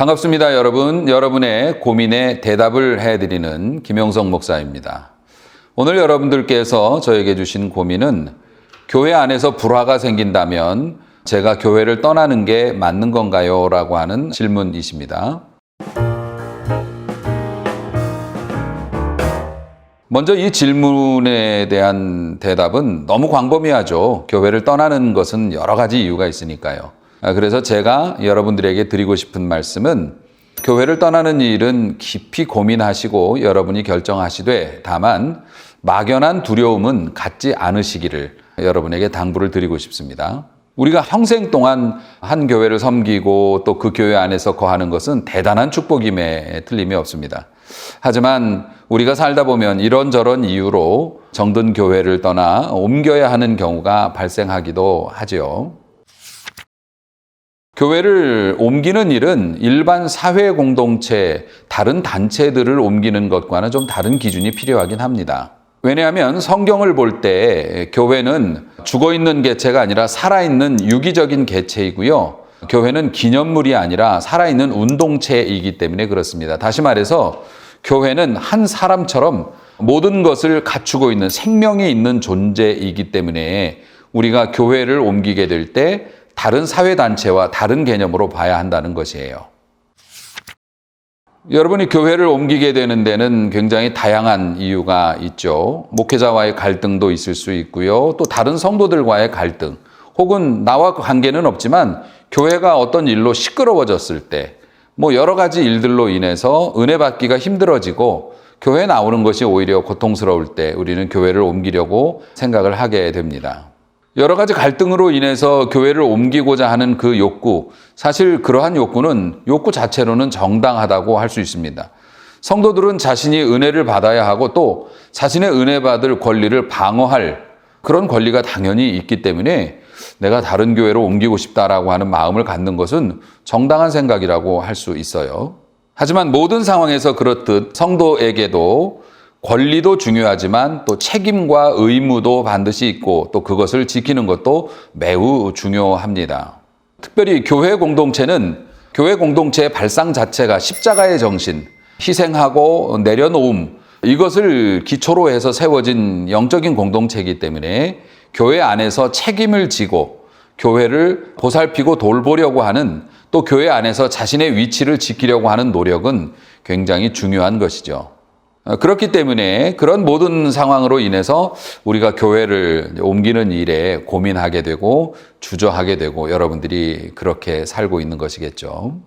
반갑습니다, 여러분. 여러분의 고민에 대답을 해드리는 김영석 목사입니다. 오늘 여러분들께서 저에게 주신 고민은 교회 안에서 불화가 생긴다면 제가 교회를 떠나는 게 맞는 건가요? 라고 하는 질문이십니다. 먼저 이 질문에 대한 대답은 너무 광범위하죠. 교회를 떠나는 것은 여러 가지 이유가 있으니까요. 그래서 제가 여러분들에게 드리고 싶은 말씀은 교회를 떠나는 일은 깊이 고민하시고 여러분이 결정하시되 다만 막연한 두려움은 갖지 않으시기를 여러분에게 당부를 드리고 싶습니다. 우리가 평생 동안 한 교회를 섬기고 또 그 교회 안에서 거하는 것은 대단한 축복임에 틀림이 없습니다. 하지만 우리가 살다 보면 이런저런 이유로 정든 교회를 떠나 옮겨야 하는 경우가 발생하기도 하지요. 교회를 옮기는 일은 일반 사회 공동체, 다른 단체들을 옮기는 것과는 좀 다른 기준이 필요하긴 합니다. 왜냐하면 성경을 볼 때 교회는 죽어있는 개체가 아니라 살아있는 유기적인 개체이고요. 교회는 기념물이 아니라 살아있는 운동체이기 때문에 그렇습니다. 다시 말해서 교회는 한 사람처럼 모든 것을 갖추고 있는 생명이 있는 존재이기 때문에 우리가 교회를 옮기게 될 때 다른 사회단체와 다른 개념으로 봐야 한다는 것이에요. 여러분이 교회를 옮기게 되는 데는 굉장히 다양한 이유가 있죠. 목회자와의 갈등도 있을 수 있고요. 또 다른 성도들과의 갈등, 혹은 나와 관계는 없지만 교회가 어떤 일로 시끄러워졌을 때, 여러 가지 일들로 인해서 은혜 받기가 힘들어지고 교회에 나오는 것이 오히려 고통스러울 때 우리는 교회를 옮기려고 생각을 하게 됩니다. 여러 가지 갈등으로 인해서 교회를 옮기고자 하는 그 욕구, 사실 그러한 욕구는 욕구 자체로는 정당하다고 할 수 있습니다. 성도들은 자신이 은혜를 받아야 하고 또 자신의 은혜 받을 권리를 방어할 그런 권리가 당연히 있기 때문에 내가 다른 교회로 옮기고 싶다라고 하는 마음을 갖는 것은 정당한 생각이라고 할 수 있어요. 하지만 모든 상황에서 그렇듯 성도에게도 권리도 중요하지만 또 책임과 의무도 반드시 있고 또 그것을 지키는 것도 매우 중요합니다. 특별히 교회 공동체는 교회 공동체의 발상 자체가 십자가의 정신, 희생하고 내려놓음, 이것을 기초로 해서 세워진 영적인 공동체이기 때문에 교회 안에서 책임을 지고 교회를 보살피고 돌보려고 하는 또 교회 안에서 자신의 위치를 지키려고 하는 노력은 굉장히 중요한 것이죠. 그렇기 때문에 그런 모든 상황으로 인해서 우리가 교회를 옮기는 일에 고민하게 되고 주저하게 되고 여러분들이 그렇게 살고 있는 것이겠죠.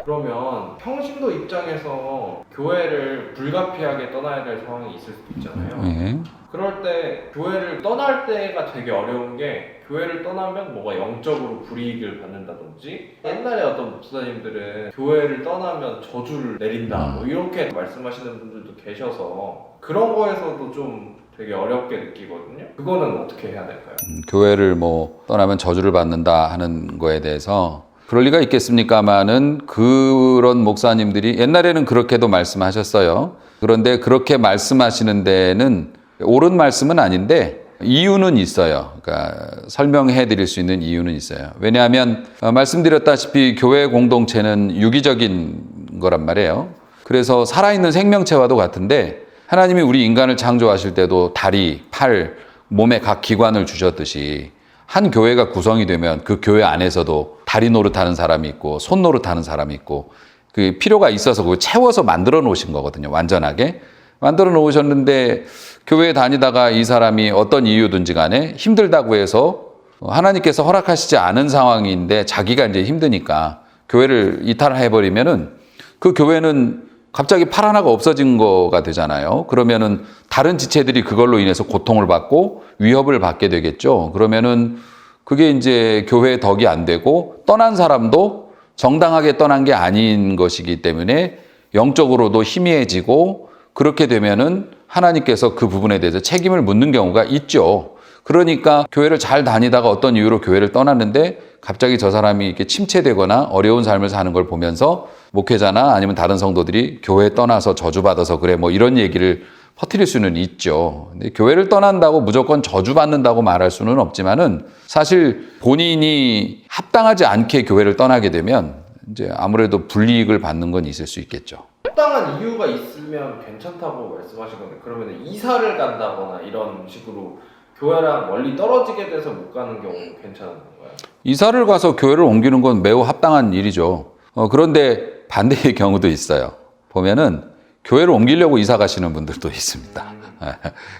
그러면 평신도 입장에서 교회를 불가피하게 떠나야 될 상황이 있을 수도 있잖아요. 네. 그럴 때 교회를 떠날 때가 되게 어려운 게 교회를 떠나면 뭐가 영적으로 불이익을 받는다든지 옛날에 어떤 목사님들은 교회를 떠나면 저주를 내린다 이렇게 말씀하시는 분들도 계셔서 그런 거에서도 좀 되게 어렵게 느끼거든요. 그거는 어떻게 해야 될까요? 교회를 떠나면 저주를 받는다 하는 거에 대해서 그럴 리가 있겠습니까마는 그런 목사님들이 옛날에는 그렇게도 말씀하셨어요. 그런데 그렇게 말씀하시는 데는 옳은 말씀은 아닌데 이유는 있어요. 그러니까 설명해 드릴 수 있는 이유는 있어요. 왜냐하면 말씀드렸다시피 교회 공동체는 유기적인 거란 말이에요. 그래서 살아있는 생명체와도 같은데 하나님이 우리 인간을 창조하실 때도 다리, 팔, 몸의 각 기관을 주셨듯이 한 교회가 구성이 되면 그 교회 안에서도 다리 노릇하는 사람이 있고 손 노릇하는 사람이 있고 그 필요가 있어서 그걸 채워서 만들어 놓으신 거거든요. 완전하게 만들어 놓으셨는데 교회에 다니다가 이 사람이 어떤 이유든지 간에 힘들다고 해서 하나님께서 허락하시지 않은 상황인데 자기가 이제 힘드니까 교회를 이탈해버리면은 그 교회는 갑자기 팔 하나가 없어진 거가 되잖아요. 그러면은 다른 지체들이 그걸로 인해서 고통을 받고 위협을 받게 되겠죠. 그러면은 그게 이제 교회의 덕이 안 되고 떠난 사람도 정당하게 떠난 게 아닌 것이기 때문에 영적으로도 희미해지고 그렇게 되면은 하나님께서 그 부분에 대해서 책임을 묻는 경우가 있죠. 그러니까 교회를 잘 다니다가 어떤 이유로 교회를 떠났는데 갑자기 저 사람이 이렇게 침체되거나 어려운 삶을 사는 걸 보면서 목회자나 아니면 다른 성도들이 교회 떠나서 저주받아서 그래 이런 얘기를 퍼뜨릴 수는 있죠. 근데 교회를 떠난다고 무조건 저주받는다고 말할 수는 없지만은 사실 본인이 합당하지 않게 교회를 떠나게 되면 이제 아무래도 불이익을 받는 건 있을 수 있겠죠. 합당한 이유가 있으면 괜찮다고 말씀하신 건데 그러면 이사를 간다거나 이런 식으로 교회랑 멀리 떨어지게 돼서 못 가는 경우는 괜찮은 건가요? 이사를 가서 교회를 옮기는 건 매우 합당한 일이죠. 그런데 반대의 경우도 있어요. 보면은 교회를 옮기려고 이사 가시는 분들도 있습니다.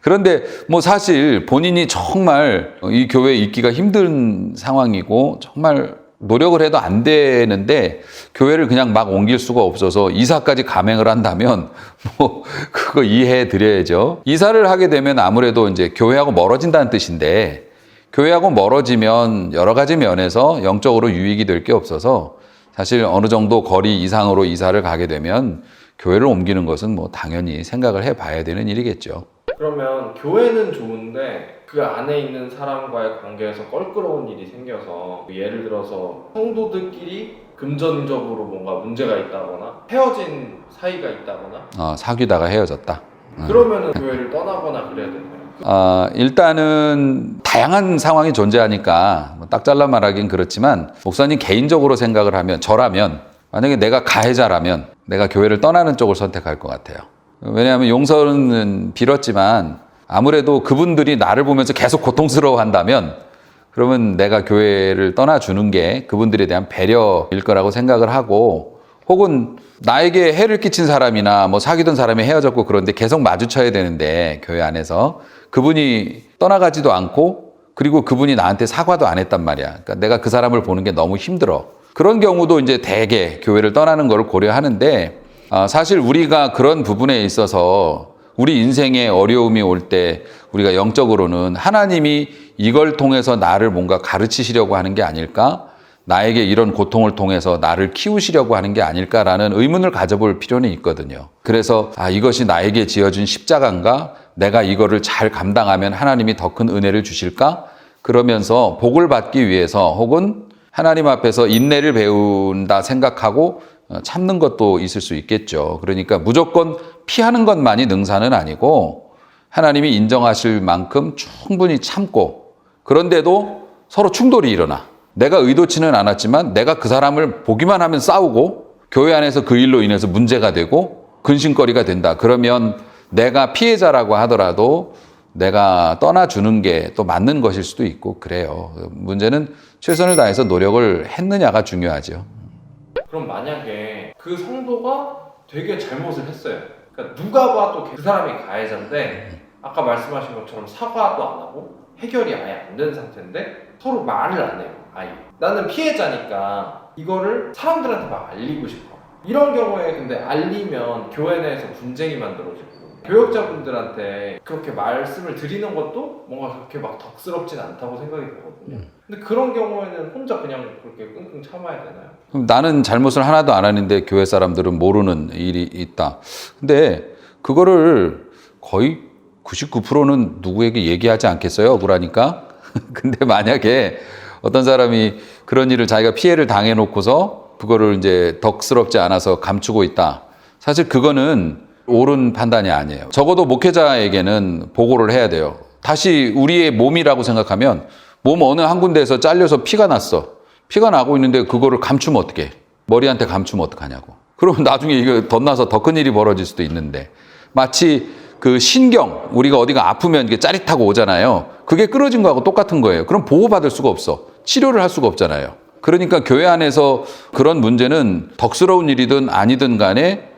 그런데 뭐 사실 본인이 정말 이 교회에 있기가 힘든 상황이고 정말 노력을 해도 안 되는데 교회를 그냥 막 옮길 수가 없어서 이사까지 감행을 한다면 뭐 그거 이해해 드려야죠. 이사를 하게 되면 아무래도 이제 교회하고 멀어진다는 뜻인데 교회하고 멀어지면 여러 가지 면에서 영적으로 유익이 될 게 없어서 사실 어느 정도 거리 이상으로 이사를 가게 되면 교회를 옮기는 것은 뭐 당연히 생각을 해 봐야 되는 일이겠죠. 그러면 교회는 좋은데 그 안에 있는 사람과의 관계에서 껄끄러운 일이 생겨서 예를 들어서 성도들끼리 금전적으로 뭔가 문제가 있다거나 헤어진 사이가 있다거나 사귀다가 헤어졌다. 그러면은 교회를 떠나거나 그래야 되나요? 일단은 다양한 상황이 존재하니까 딱 잘라 말하긴 그렇지만 목사님 개인적으로 생각을 하면 저라면 만약에 내가 가해자라면 내가 교회를 떠나는 쪽을 선택할 것 같아요. 왜냐하면 용서는 빌었지만 아무래도 그분들이 나를 보면서 계속 고통스러워한다면 그러면 내가 교회를 떠나주는 게 그분들에 대한 배려일 거라고 생각을 하고 혹은 나에게 해를 끼친 사람이나 뭐 사귀던 사람이 헤어졌고 그런데 계속 마주쳐야 되는데 교회 안에서 그분이 떠나가지도 않고 그리고 그분이 나한테 사과도 안 했단 말이야. 그러니까 내가 그 사람을 보는 게 너무 힘들어. 그런 경우도 이제 대개 교회를 떠나는 걸 고려하는데 사실 우리가 그런 부분에 있어서 우리 인생에 어려움이 올 때 우리가 영적으로는 하나님이 이걸 통해서 나를 뭔가 가르치시려고 하는 게 아닐까? 나에게 이런 고통을 통해서 나를 키우시려고 하는 게 아닐까라는 의문을 가져볼 필요는 있거든요. 그래서 이것이 나에게 지어준 십자가인가? 내가 이거를 잘 감당하면 하나님이 더 큰 은혜를 주실까? 그러면서 복을 받기 위해서 혹은 하나님 앞에서 인내를 배운다 생각하고 참는 것도 있을 수 있겠죠. 그러니까 무조건 피하는 것만이 능사는 아니고 하나님이 인정하실 만큼 충분히 참고 그런데도 서로 충돌이 일어나. 내가 의도치는 않았지만 내가 그 사람을 보기만 하면 싸우고 교회 안에서 그 일로 인해서 문제가 되고 근심거리가 된다. 그러면 내가 피해자라고 하더라도 내가 떠나주는 게 또 맞는 것일 수도 있고 그래요. 문제는 최선을 다해서 노력을 했느냐가 중요하죠. 그럼 만약에 그 성도가 되게 잘못을 했어요. 그러니까 누가 봐도 그 사람이 가해자인데 아까 말씀하신 것처럼 사과도 안 하고 해결이 아예 안 된 상태인데 서로 말을 안 해요. 아예. 나는 피해자니까 이거를 사람들한테 막 알리고 싶어. 이런 경우에 근데 알리면 교회 내에서 분쟁이 만들어지고 교역자분들한테 그렇게 말씀을 드리는 것도 뭔가 그렇게 막 덕스럽진 않다고 생각이 되거든요. 근데 그런 경우에는 혼자 그냥 그렇게 끙끙 참아야 되나요? 그럼 나는 잘못을 하나도 안 하는데 교회 사람들은 모르는 일이 있다. 근데 그거를 거의 99%는 누구에게 얘기하지 않겠어요? 억울하니까. 근데 만약에 어떤 사람이 그런 일을 자기가 피해를 당해놓고서 그거를 이제 덕스럽지 않아서 감추고 있다. 사실 그거는 옳은 판단이 아니에요. 적어도 목회자에게는 보고를 해야 돼요. 다시 우리의 몸이라고 생각하면 몸 어느 한 군데에서 잘려서 피가 났어. 피가 나고 있는데 그거를 감추면 어떡해? 머리한테 감추면 어떡하냐고. 그러면 나중에 이거 덧나서 더 큰 일이 벌어질 수도 있는데 마치 그 신경, 우리가 어디가 아프면 이게 짜릿하고 오잖아요. 그게 끊어진 거하고 똑같은 거예요. 그럼 보호받을 수가 없어. 치료를 할 수가 없잖아요. 그러니까 교회 안에서 그런 문제는 덕스러운 일이든 아니든 간에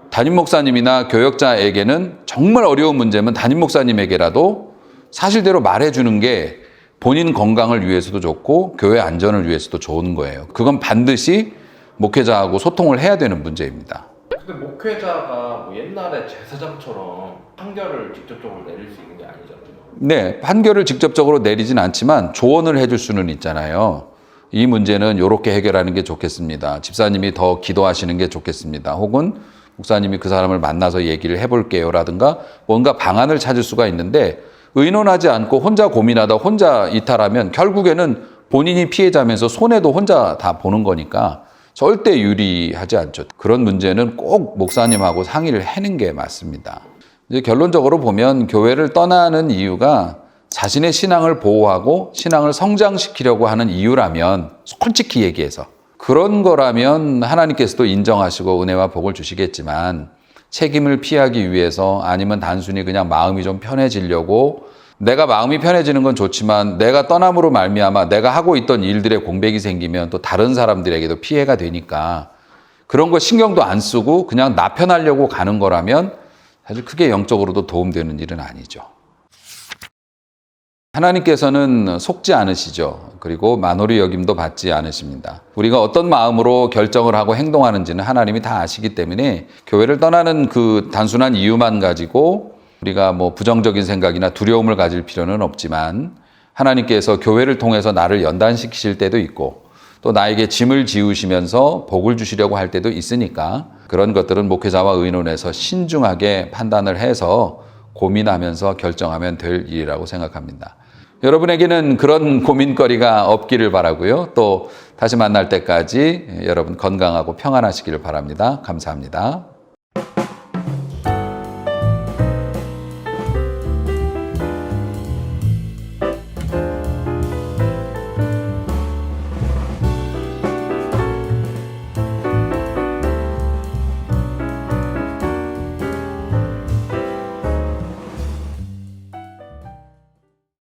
담임 목사님이나 교역자에게는 정말 어려운 문제면 담임 목사님에게라도 사실대로 말해주는 게 본인 건강을 위해서도 좋고 교회 안전을 위해서도 좋은 거예요. 그건 반드시 목회자하고 소통을 해야 되는 문제입니다. 근데 목회자가 뭐 옛날에 제사장처럼 판결을 직접적으로 내릴 수 있는 게 아니잖아요. 네, 판결을 직접적으로 내리진 않지만 조언을 해줄 수는 있잖아요. 이 문제는 이렇게 해결하는 게 좋겠습니다. 집사님이 더 기도하시는 게 좋겠습니다. 혹은 목사님이 그 사람을 만나서 얘기를 해볼게요 라든가 뭔가 방안을 찾을 수가 있는데 의논하지 않고 혼자 고민하다 혼자 이탈하면 결국에는 본인이 피해자면서 손해도 혼자 다 보는 거니까 절대 유리하지 않죠. 그런 문제는 꼭 목사님하고 상의를 하는 게 맞습니다. 이제 결론적으로 보면 교회를 떠나는 이유가 자신의 신앙을 보호하고 신앙을 성장시키려고 하는 이유라면, 솔직히 얘기해서 그런 거라면 하나님께서도 인정하시고 은혜와 복을 주시겠지만, 책임을 피하기 위해서 아니면 단순히 그냥 마음이 좀 편해지려고, 내가 마음이 편해지는 건 좋지만 내가 떠남으로 말미암아 내가 하고 있던 일들에 공백이 생기면 또 다른 사람들에게도 피해가 되니까 그런 거 신경도 안 쓰고 그냥 나 편하려고 가는 거라면 사실 크게 영적으로도 도움되는 일은 아니죠. 하나님께서는 속지 않으시죠. 그리고 만홀히 여김도 받지 않으십니다. 우리가 어떤 마음으로 결정을 하고 행동하는지는 하나님이 다 아시기 때문에 교회를 떠나는 그 단순한 이유만 가지고 우리가 뭐 부정적인 생각이나 두려움을 가질 필요는 없지만, 하나님께서 교회를 통해서 나를 연단시키실 때도 있고 또 나에게 짐을 지우시면서 복을 주시려고 할 때도 있으니까 그런 것들은 목회자와 의논해서 신중하게 판단을 해서 고민하면서 결정하면 될 일이라고 생각합니다. 여러분에게는 그런 고민거리가 없기를 바라고요. 또 다시 만날 때까지 여러분 건강하고 평안하시기를 바랍니다. 감사합니다.